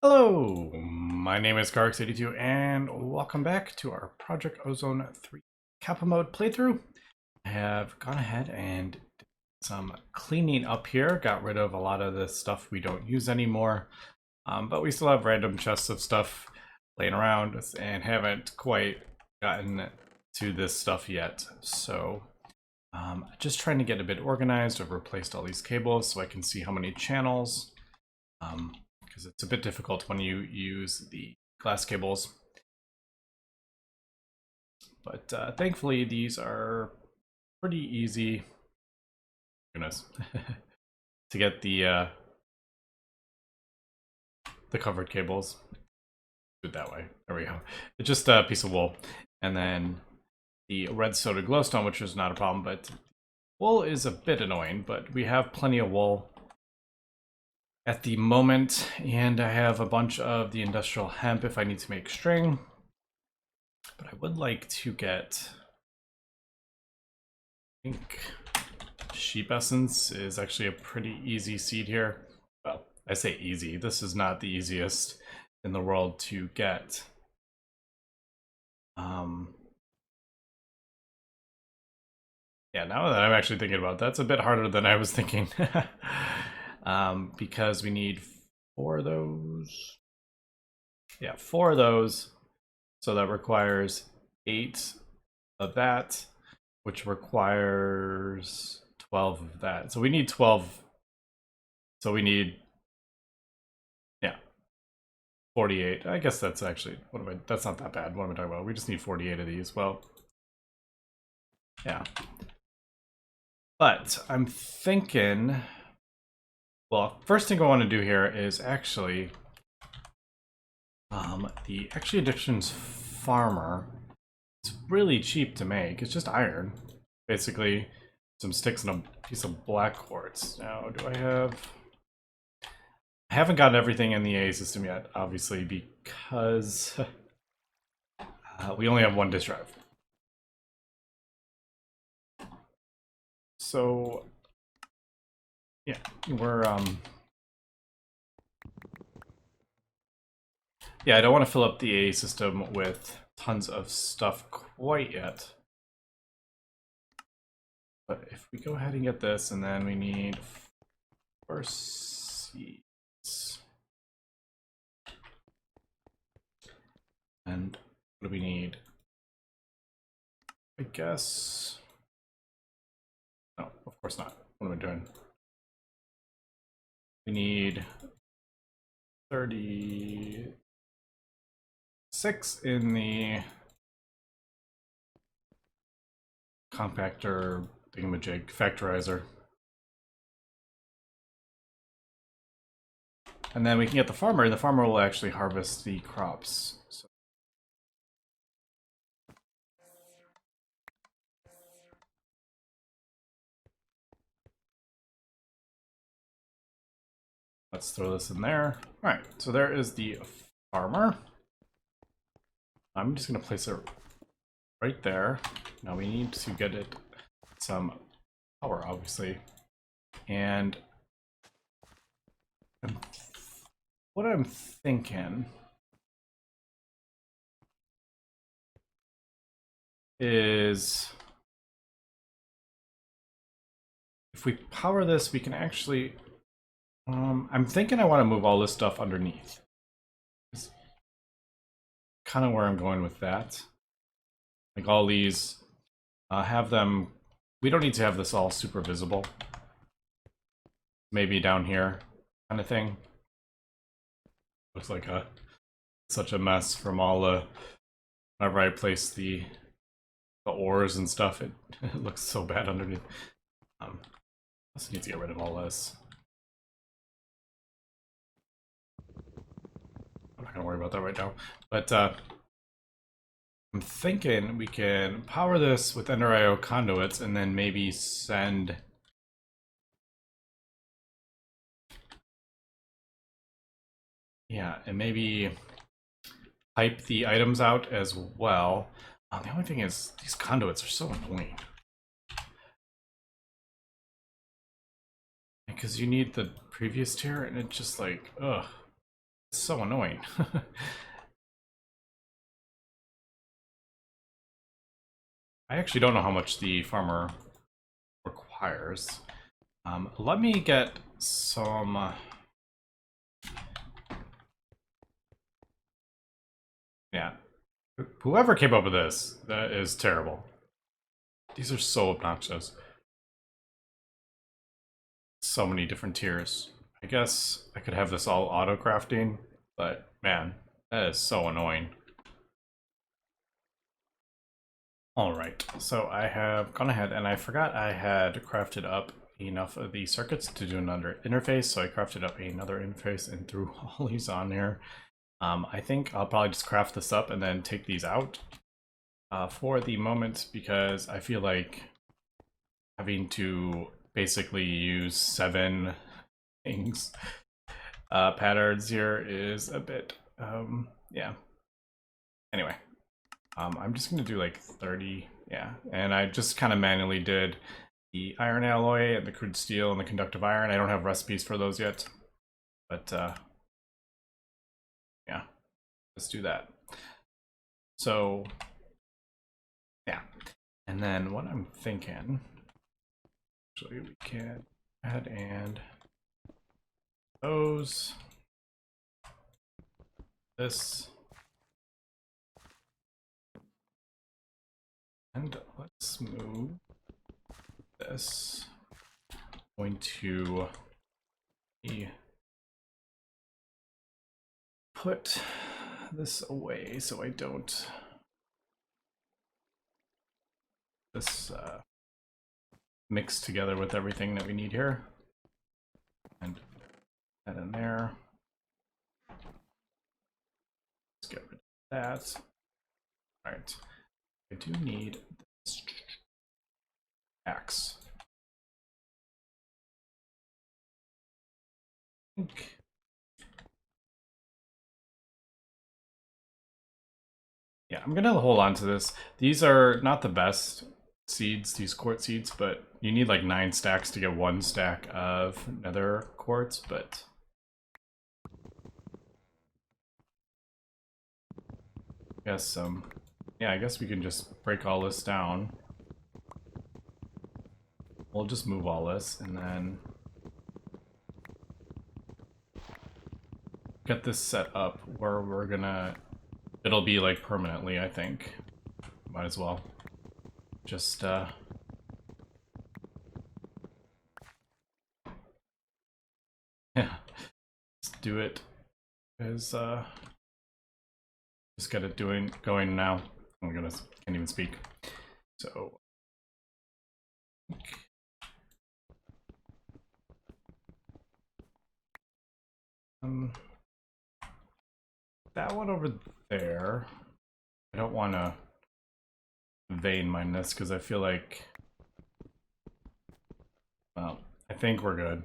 Hello, my name is Karx82 and welcome back to our Project Ozone 3 Kappa mode playthrough. I have gone ahead and did some cleaning up here, got rid of a lot of the stuff we don't use anymore, but we still have random chests of stuff laying around and haven't quite gotten to this stuff yet. So just trying to get a bit organized. I've replaced all these cables so I can see how many channels. Because it's a bit difficult when you use the glass cables. But thankfully these are pretty easy, goodness, to get the covered cables. Do it that way. There we go. It's just a piece of wool. And then the red soda glowstone, which is not a problem, but wool is a bit annoying, but we have plenty of wool at the moment, and I have a bunch of the industrial hemp if I need to make string. But I would like to get, I think sheep essence is actually a pretty easy seed here. Well, I say easy, this is not the easiest in the world to get. Yeah, now that I'm actually thinking about it, that's a bit harder than I was thinking. Because we need 4 of those. Yeah, 4 of those. So that requires 8 of that, which requires 12 of that. So we need 12. So we need, yeah, 48. I guess that's actually, that's not that bad. What am I talking about? We just need 48 of these. Well, yeah. But I'm thinking, well, first thing I want to do here is actually the Addictions Farmer. It's really cheap to make. It's just iron, basically some sticks and a piece of black quartz. Now, do I have? I haven't gotten everything in the A system yet, obviously, because we only have 1 disk drive. So, yeah, we're yeah, I don't want to fill up the A system with tons of stuff quite yet. But if we go ahead and get this, and then we need 4 seeds. And what do we need? I guess. No, of course not. What am I doing? We need 36 in the compactor thingamajig factorizer. And then we can get the farmer, and the farmer will actually harvest the crops. So let's throw this in there. All right, so there is the farmer. I'm just going to place it right there. Now we need to get it some power, obviously. And what I'm thinking is if we power this, we can actually, I'm thinking I want to move all this stuff underneath. It's kind of where I'm going with that. Like all these, have them, we don't need to have this all super visible. Maybe down here kind of thing. Looks like such a mess from all the, whenever I place the ores and stuff, it looks so bad underneath. I also need to get rid of all this. I'm not gonna worry about that right now, but I'm thinking we can power this with Ender IO conduits and then maybe send and maybe pipe the items out as well. The only thing is these conduits are so annoying. Because you need the previous tier and it's just like, ugh. It's so annoying. I actually don't know how much the farmer requires. Let me get some... yeah. Whoever came up with this, that is terrible. These are so obnoxious. So many different tiers. I guess I could have this all auto-crafting, but man, that is so annoying. Alright, so I have gone ahead and I forgot I had crafted up enough of the circuits to do another interface, so I crafted up another interface and threw all these on here. I think I'll probably just craft this up and then take these out for the moment, because I feel like having to basically use 7 things patterns here is a bit yeah. Anyway, I'm just gonna do like 30, yeah, and I just kind of manually did the iron alloy and the crude steel and the conductive iron. I don't have recipes for those yet, but yeah, let's do that. So yeah, and then what I'm thinking, actually we can add and those, this, and let's move this. I'm going to put this away so I don't this mix together with everything that we need here, and that in there. Let's get rid of that. All right, I do need this axe. Yeah, I'm gonna hold on to this. These are not the best seeds, these quartz seeds, but you need like 9 stacks to get 1 stack of nether quartz, but I guess yeah, I guess we can just break all this down. We'll just move all this and then get this set up where we're gonna, it'll be like permanently, I think. Might as well just yeah, just do it as just get it going now. Oh my goodness, can't even speak. So that one over there, I don't want to vein mine this because I feel like, well, I think we're good.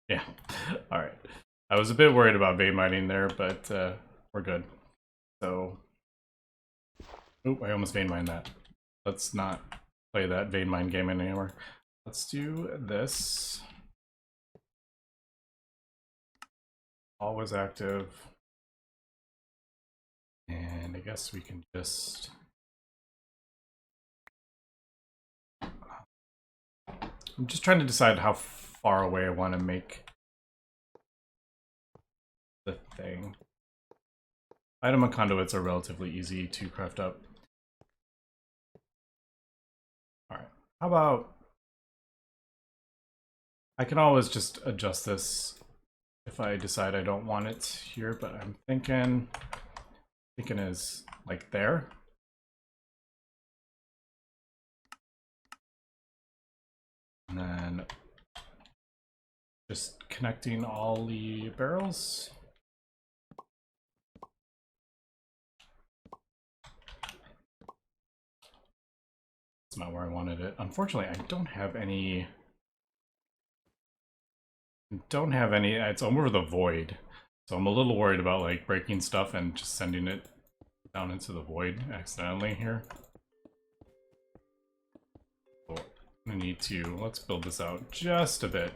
Yeah, all right. I was a bit worried about vein mining there, but we're good. So, oop, I almost vein mined that. Let's not play that vein mine game anymore. Let's do this. Always active. And I guess we can just... I'm just trying to decide how far away I want to make the thing. Item and conduits are relatively easy to craft up. Alright, how about... I can always just adjust this if I decide I don't want it here, but I'm thinking is like there. And then just connecting all the barrels. That's not where I wanted it. Unfortunately, I don't have any... it's over the void. So I'm a little worried about like breaking stuff and just sending it down into the void accidentally here. So I need to, let's build this out just a bit.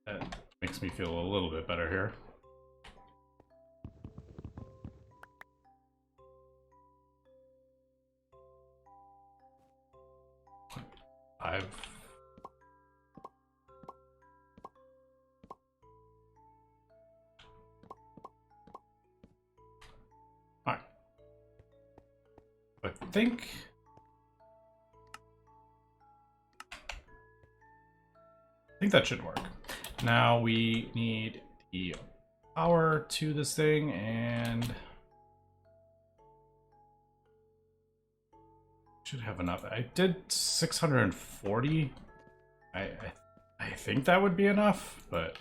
That makes me feel a little bit better here. I've... Alright. I think that should work. Now we need the power to this thing, and should have enough. I did 640. I think that would be enough, but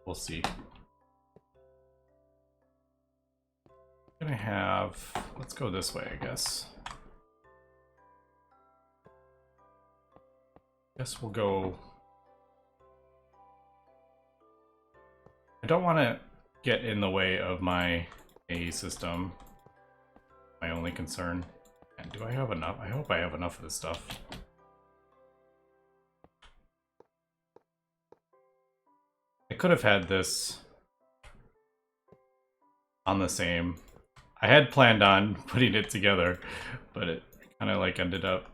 we'll see. I'm gonna have, let's go this way, I guess. Guess we'll go. I don't want to get in the way of my A system. My only concern. And do I have enough? I hope I have enough of this stuff. I could have had this on the same. I had planned on putting it together, but it kind of like ended up.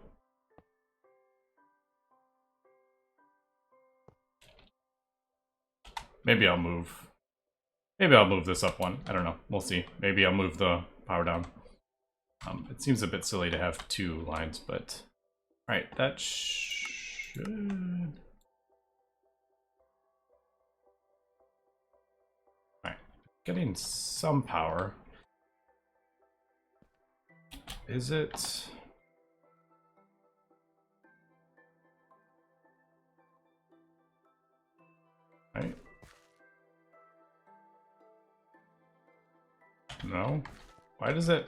Maybe I'll move. Maybe I'll move this up one. I don't know. We'll see. Maybe I'll move the power down. It seems a bit silly to have two lines, but... Alright, that should... Alright, getting some power. Is it... Right. No? Why does it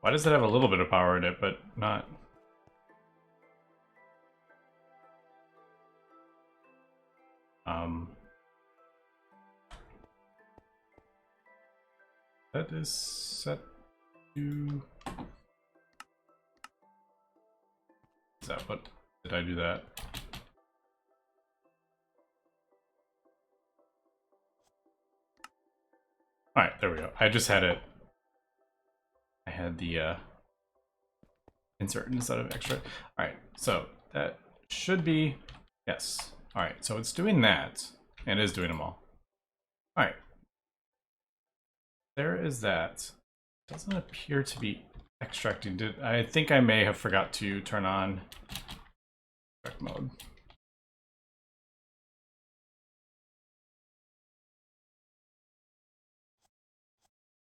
have a little bit of power in it, but not... That is set to... Is that what... Did I do that? Alright, there we go. I just had it. I had the insert instead of extra. Alright, so that should be... Yes. Alright, so it's doing that. And it is doing them all. Alright. There is that. Doesn't appear to be extracting. I think I may have forgot to turn on extract mode.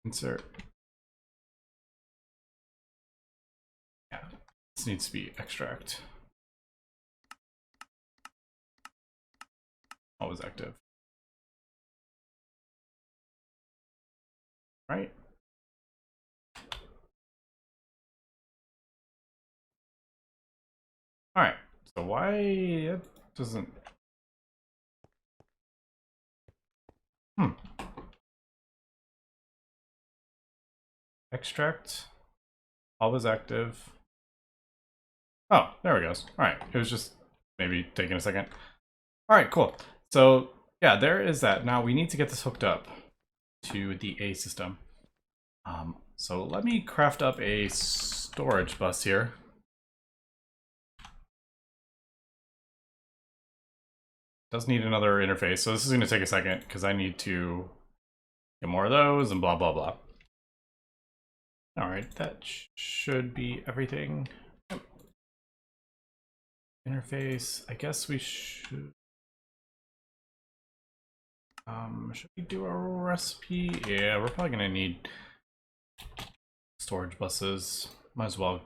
Insert. Yeah, this needs to be extract. Always active. Right. All right. So why it doesn't? Extract. Always active. Oh, there we go. All right. It was just maybe taking a second. All right, cool. So yeah, there is that. Now we need to get this hooked up to the A system. So let me craft up a storage bus here. Does need another interface, so this is going to take a second because I need to get more of those and blah blah blah. All right, that should be everything. Interface. I guess we should. Should we do a recipe? Yeah, we're probably gonna need storage buses. Might as well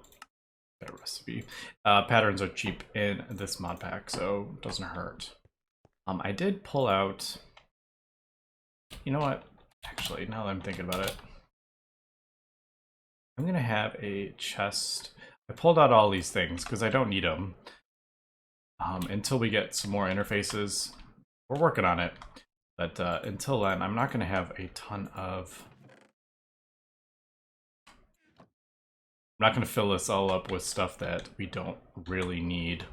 get a recipe. Patterns are cheap in this mod pack, so it doesn't hurt. I did pull out. You know what? Actually, now that I'm thinking about it, I'm gonna have a chest. I pulled out all these things because I don't need them until we get some more interfaces. We're working on it. But until then, I'm not going to have a ton of... I'm I'm not going to fill this all up with stuff that we don't really need.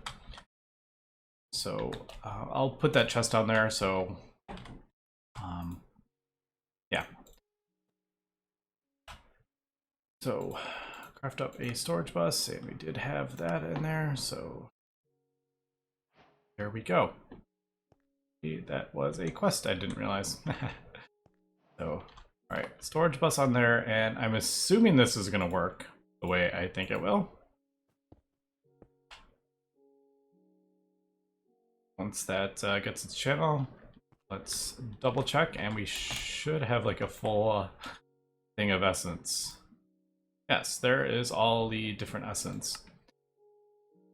So I'll put that chest down there. So yeah. So craft up a storage bus, and we did have that in there. So there we go. That was a quest I didn't realize. So, all right, storage bus on there, and I'm assuming this is going to work the way I think it will. Once that gets its channel, let's double check, and we should have like a full thing of essence. Yes, there is all the different essence.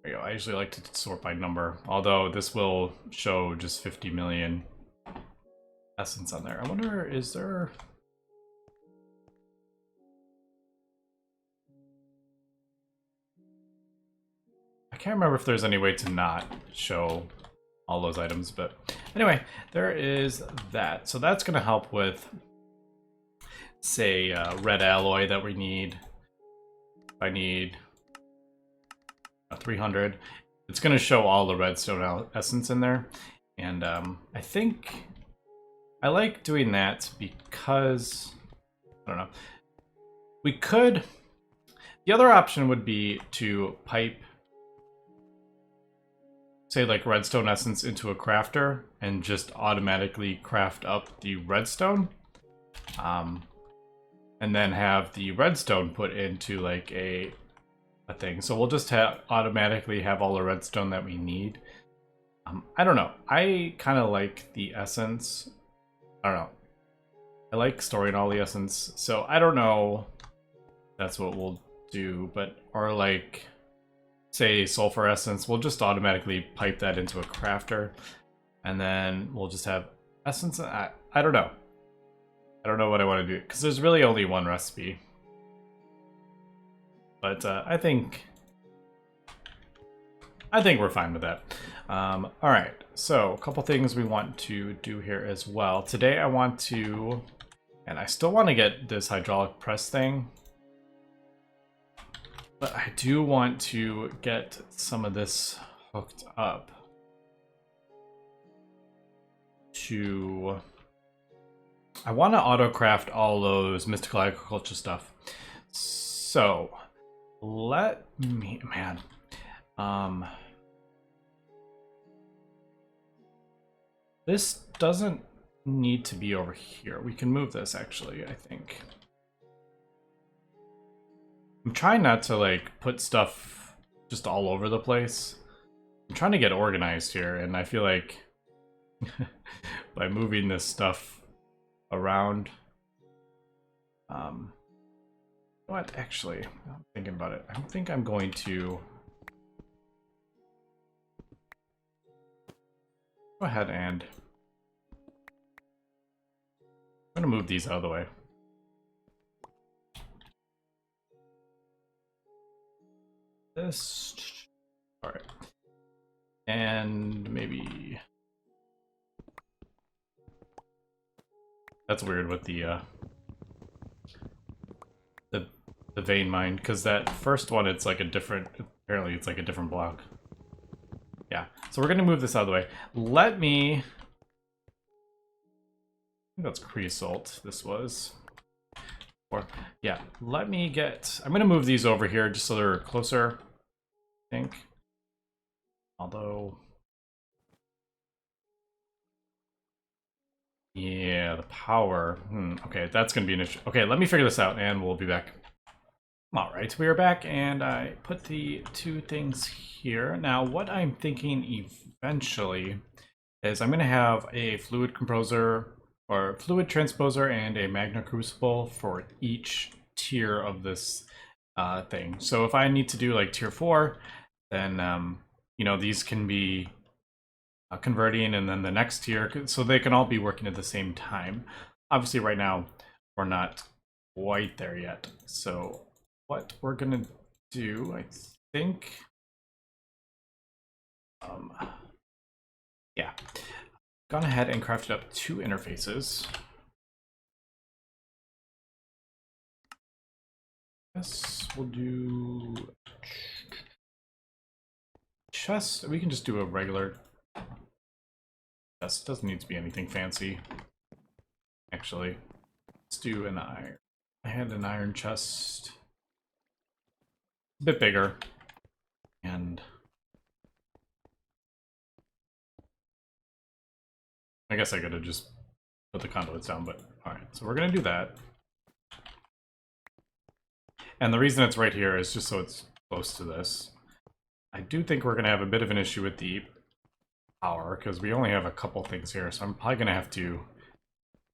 There you go. I usually like to sort by number, although this will show just 50 million essence on there. I wonder, is there... I can't remember if there's any way to not show all those items, but anyway, there is that. So that's going to help with, say, red alloy that we need. If I need 300, it's going to show all the redstone essence in there. And I think I like doing that because, I don't know, we could, the other option would be to pipe, say, like redstone essence into a crafter and just automatically craft up the redstone, and then have the redstone put into like a thing. So we'll just automatically have all the redstone that we need. I don't know. I kind of like the essence. I don't know. I like storing all the essence. So I don't know. That's what we'll do. But, or like, say sulfur essence, we'll just automatically pipe that into a crafter, and then we'll just have essence. I don't know. I don't know what I want to do because there's really only one recipe. But I think we're fine with that. All right, so a couple things we want to do here as well. Today I want to, and I still want to get this hydraulic press thing, but I do want to get some of this hooked up to... I want to auto-craft all those mystical agriculture stuff. So, let me... Man. This doesn't need to be over here. We can move this, actually, I think. I'm trying not to, like, put stuff just all over the place. I'm trying to get organized here, and I feel like by moving this stuff around... what? Actually, I'm thinking about it. I don't think I'm going to... Go ahead and... I'm going to move these out of the way. This... Alright. And maybe... That's weird with the vein mine, because that first one, it's like a different... Apparently it's like a different block. Yeah, so we're going to move this out of the way. Let me... I think that's creosote, this was. Or, yeah, let me get... I'm going to move these over here just so they're closer, I think. Although... Yeah, the power. Okay, that's going to be an issue. Okay, let me figure this out and we'll be back. Alright, we are back, and I put the two things here. Now, what I'm thinking eventually is I'm going to have a fluid composer, or fluid transposer, and a magna crucible for each tier of this thing. So if I need to do like tier 4, then, you know, these can be converting, and then the next tier, so they can all be working at the same time. Obviously, right now, we're not quite there yet. So what we're gonna do, I think, yeah, gone ahead and crafted up 2 interfaces. Yes, we'll do chest. We can just do a regular chest. Doesn't need to be anything fancy. Actually, let's do an iron. I had an iron chest. A bit bigger. And I guess I could have just put the conduits down, but alright. So we're gonna do that. And the reason it's right here is just so it's close to this. I do think we're gonna have a bit of an issue with the power, because we only have a couple things here, so I'm probably gonna have to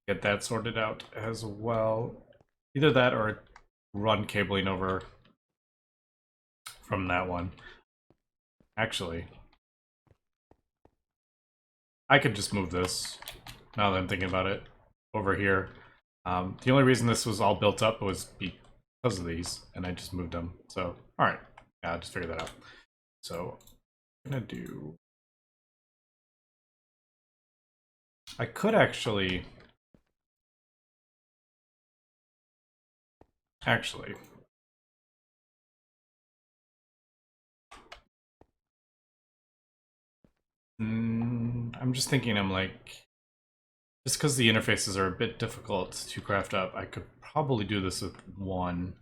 get that sorted out as well. Either that or run cabling over from that one. Actually, I could just move this, now that I'm thinking about it, over here. The only reason this was all built up was because of these, and I just moved them. So, alright. Yeah, I'll just figure that out. So, I'm gonna do... I could actually... I'm just thinking, I'm like... Just because the interfaces are a bit difficult to craft up, I could probably do this with one.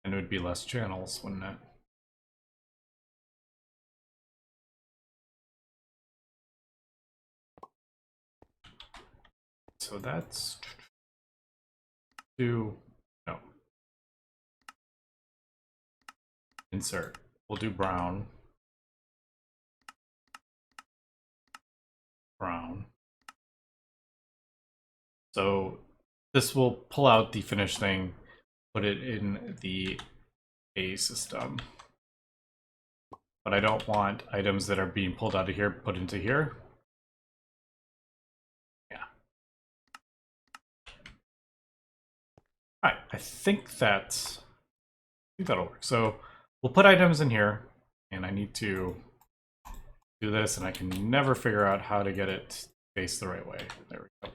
And it would be less channels, wouldn't it? So that's... No. Insert. We'll do brown. Brown. So this will pull out the finished thing, put it in the A system. But I don't want items that are being pulled out of here put into here. Yeah. Alright, I think that'll work. So we'll put items in here, and I need to do this, and I can never figure out how to get it faced the right way. There we go.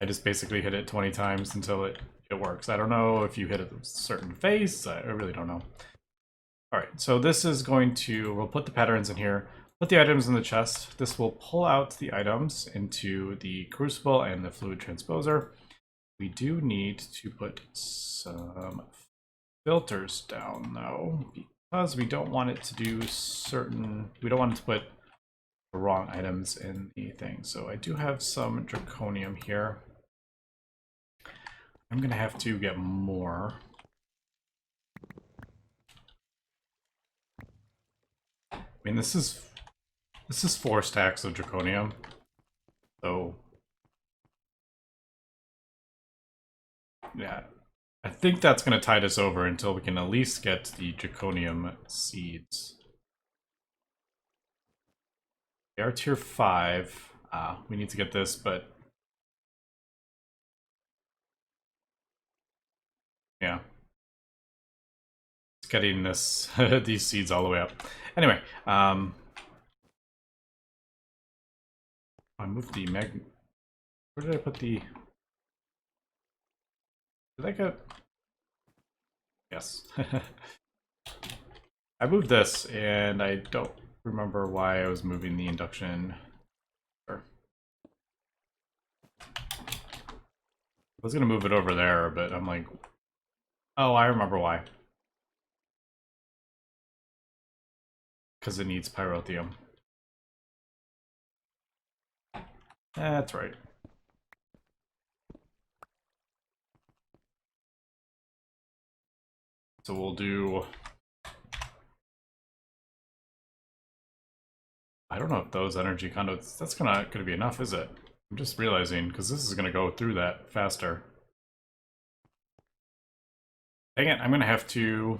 I just basically hit it 20 times until it works. I don't know if you hit a certain face. I really don't know. All right, so this is going to, we'll put the patterns in here, put the items in the chest. This will pull out the items into the crucible and the fluid transposer. We do need to put some filters down though, because we don't want it to do we don't want it to put the wrong items in the thing. So I do have some draconium here. I'm gonna have to get more. I mean, this is 4 stacks of draconium, so yeah, I think that's gonna tide us over until we can at least get the draconium seeds. They are tier 5. We need to get this, but yeah, it's getting this these seeds all the way up. Anyway, I moved the mag. Where did I put the? Did I get? Yes. I moved this, and I don't remember why I was moving the induction. I was gonna move it over there, but I'm like, oh, I remember why. Because it needs pyrotheum. That's right. So we'll do... I don't know if those energy conduits... That's gonna be enough, is it? I'm just realizing, because this is gonna go through that faster. Dang it, I'm gonna have to...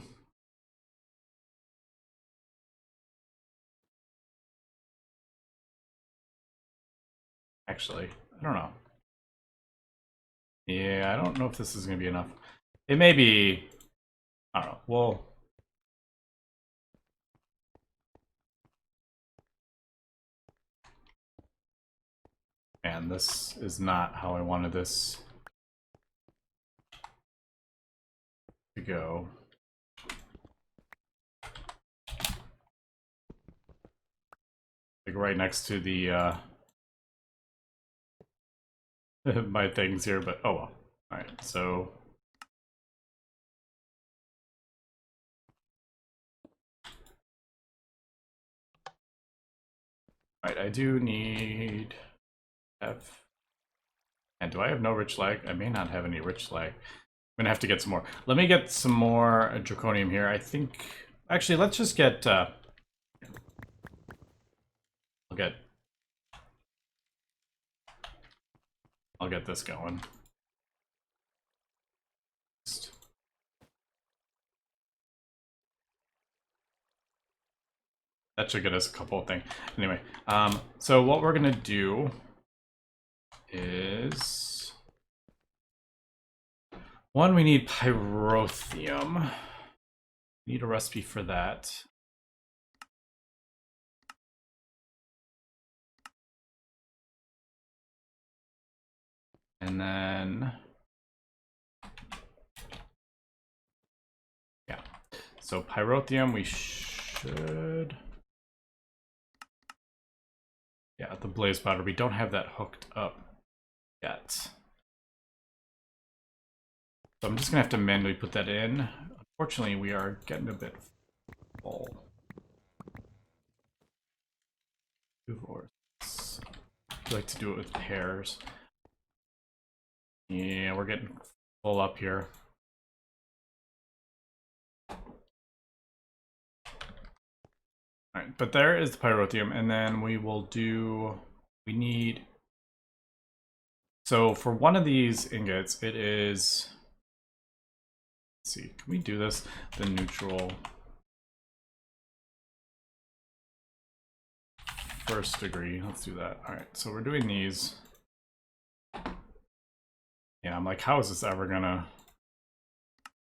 Actually, I don't know. Yeah, I don't know if this is gonna be enough. It may be... I don't know. Well... Man, this is not how I wanted this. to go. Like right next to the my things here, but oh well. Alright, so alright, I do need F. And do I have no rich slag? I may not have any rich slag. I'm gonna have to get some more. Let me get some more draconium here. I think actually let's just get I'll get this going. That should get us a couple of things. Anyway, so what we're gonna do is one, we need Pyrotheum. We need a recipe for that. And then yeah, so Pyrotheum we should. Yeah, the blaze powder. We don't have that hooked up yet. So I'm just gonna have to manually put that in. Unfortunately, we are getting a bit full. I like to do it with pairs. Yeah, we're getting full up here. Alright, but there is the Pyrotheum, and then we will do, we need, so for one of these ingots, it is, let's see, can we do this? The neutral first degree, let's do that. Alright, so we're doing these. Yeah, I'm like, how is this ever gonna,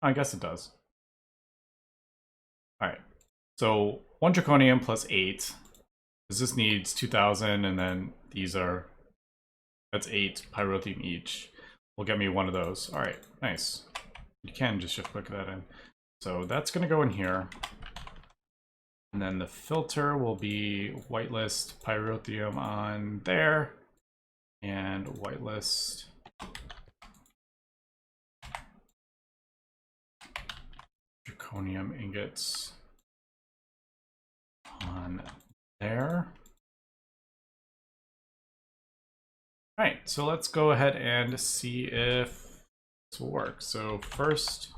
I guess it does. Alright, so 1 draconium plus 8, because this needs 2000, and then these are, that's 8 Pyrotheum each. Will get me one of those. Alright, nice. You can just shift click that in. So that's gonna go in here. And then the filter will be whitelist Pyrotheum on there. And whitelist draconium ingots on there. Alright, so let's go ahead and see if this will work. So first,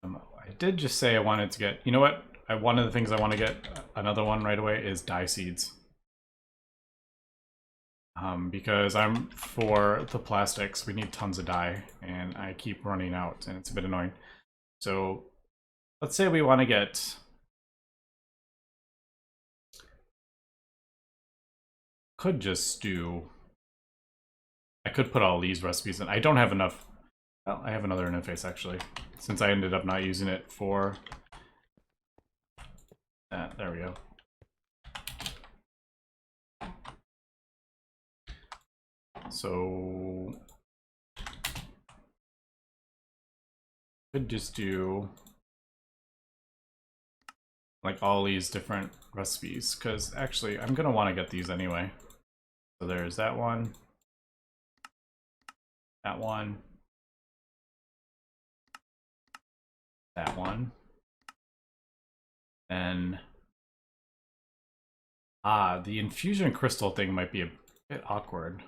I did just say I wanted to get, you know what? One of the things I want to get, another one right away, is dye seeds. Because I'm for the plastics, we need tons of dye, and I keep running out, and it's a bit annoying. So let's say we want to get, could just do, I could put all these recipes in. I don't have enough. Well, I have another interface actually, since I ended up not using it for that. There we go. So could just do like all these different recipes, because actually I'm gonna want to get these anyway. So there's that one, that one, that one, and the infusion crystal thing might be a bit awkward.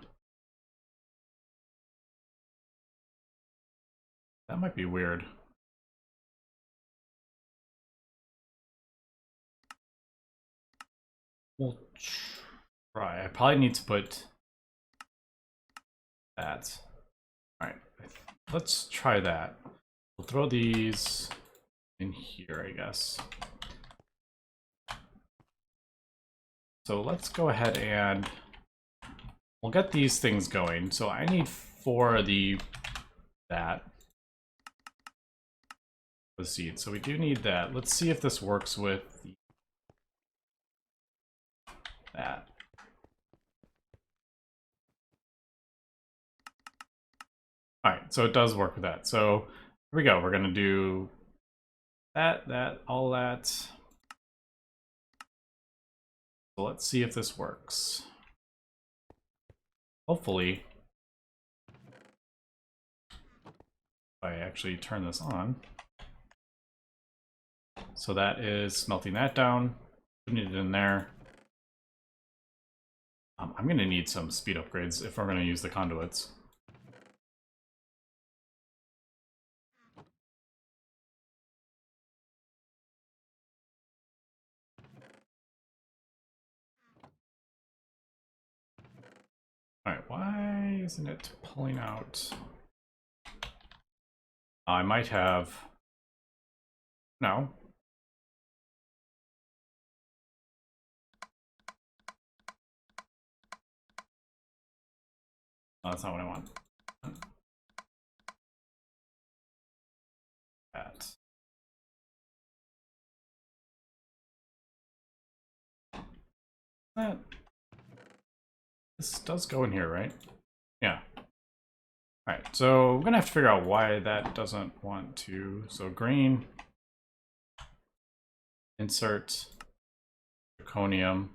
That might be weird. We'll try. I probably need to put that. Alright, let's try that. We'll throw these in here, I guess. So let's go ahead and we'll get these things going. So I need 4 of that. The seed. So we do need that. Let's see if this works with that. Alright, so it does work with that. So we go. We're gonna do that, all that. So let's see if this works. Hopefully, if I actually turn this on. So that is smelting that down, putting it in there. I'm gonna need some speed upgrades if we're gonna use the conduits. Alright, why isn't it pulling out? I might have... No. Oh, that's not what I want. That. This does go in here, right? Yeah. Alright, so we're gonna have to figure out why that doesn't want to. So green, insert, zirconium.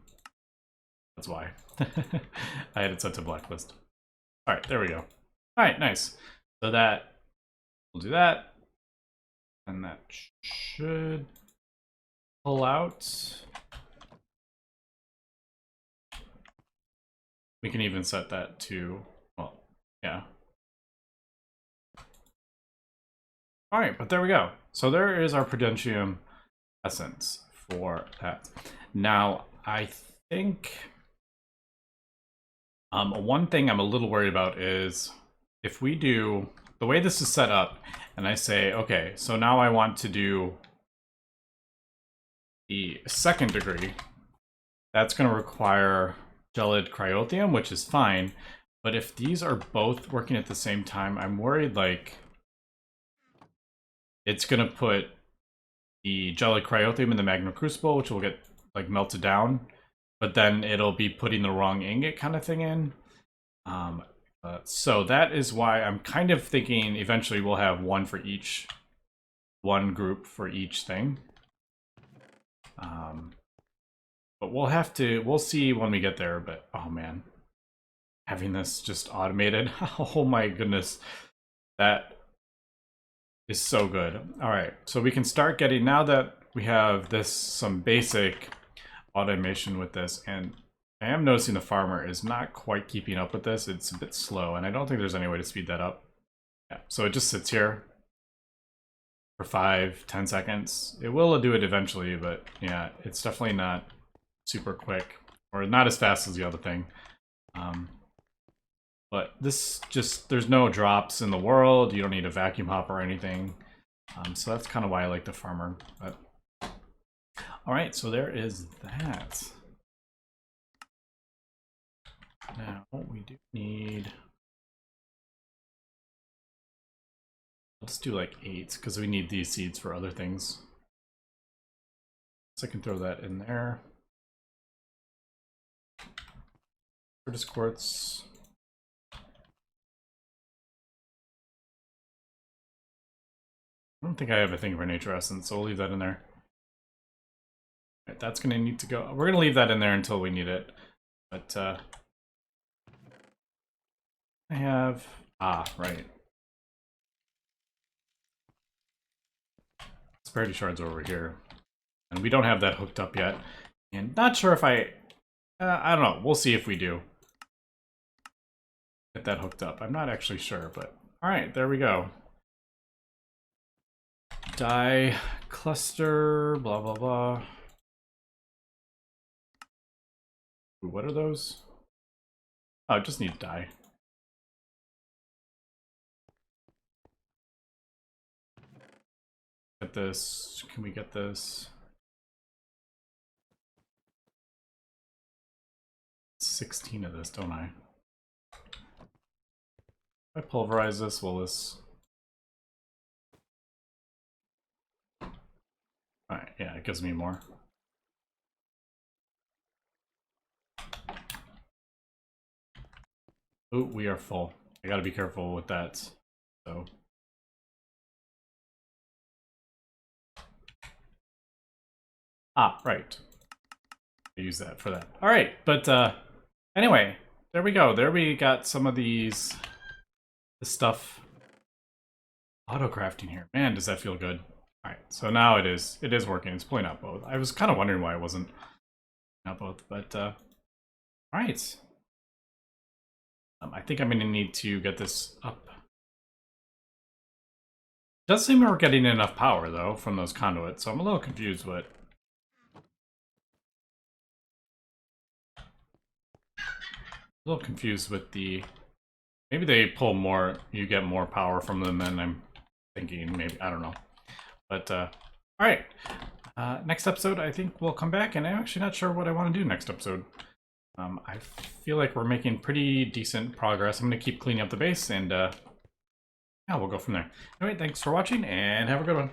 That's why. I had it set to blacklist. Alright, there we go. Alright, nice. So that, we'll do that. And that should pull out. We can even set that to, well, yeah. Alright, but there we go. So there is our Prudentium essence for that. Now, I think one thing I'm a little worried about is if we do the way this is set up and I say, okay, so now I want to do the second degree, that's going to require gelid Pyrotheum, which is fine. But if these are both working at the same time, I'm worried like it's going to put the gelid Pyrotheum in the magma crucible, which will get like melted down, but then it'll be putting the wrong ingot kind of thing in. So that is why I'm kind of thinking eventually we'll have one for each, one group for each thing. But we'll see when we get there, but oh man. Having this just automated, oh my goodness. That is so good. All right, so we can start getting, now that we have this, some basic automation with this, and I am noticing the farmer is not quite keeping up with this. It's a bit slow, and I don't think there's any way to speed that up. Yeah, so it just sits here for 5-10 seconds. It will do it eventually, but yeah, it's definitely not super quick, or not as fast as the other thing. But this just, there's no drops in the world. You don't need a vacuum hop or anything. So that's kind of why I like the farmer. But all right, so there is that. Now we do need, let's do like 8 because we need these seeds for other things. So I can throw that in there. Curtis quartz. I don't think I have a thing for nature essence, so we'll leave that in there. Right, that's gonna need to go. We're gonna leave that in there until we need it. But I have, right. Disparity shards over here. And we don't have that hooked up yet. And not sure if I don't know. We'll see if we do get that hooked up. I'm not actually sure, but all right, there we go. Die cluster, blah, blah, blah. Ooh, what are those? Oh, I just need dye. Get this. Can we get this? 16 of this, don't I? If I pulverize this, will this... Alright, yeah, it gives me more. Ooh, we are full. I gotta be careful with that. So Ah, right. I use that for that. All right, but anyway, there we go. There we got some of this stuff auto crafting here. Man, does that feel good. All right, so now it is working. It's pulling out both. I was kind of wondering why it wasn't pulling out both, but all right. I think I'm going to need to get this up. It does seem we're getting enough power though from those conduits, so I'm a little confused what. A little confused with the. Maybe they pull more. You get more power from them than I'm thinking. Maybe I don't know. But all right. Next episode, I think we'll come back, and I'm actually not sure what I want to do next episode. I feel like we're making pretty decent progress. I'm going to keep cleaning up the base, and yeah, we'll go from there. Anyway, thanks for watching, and have a good one.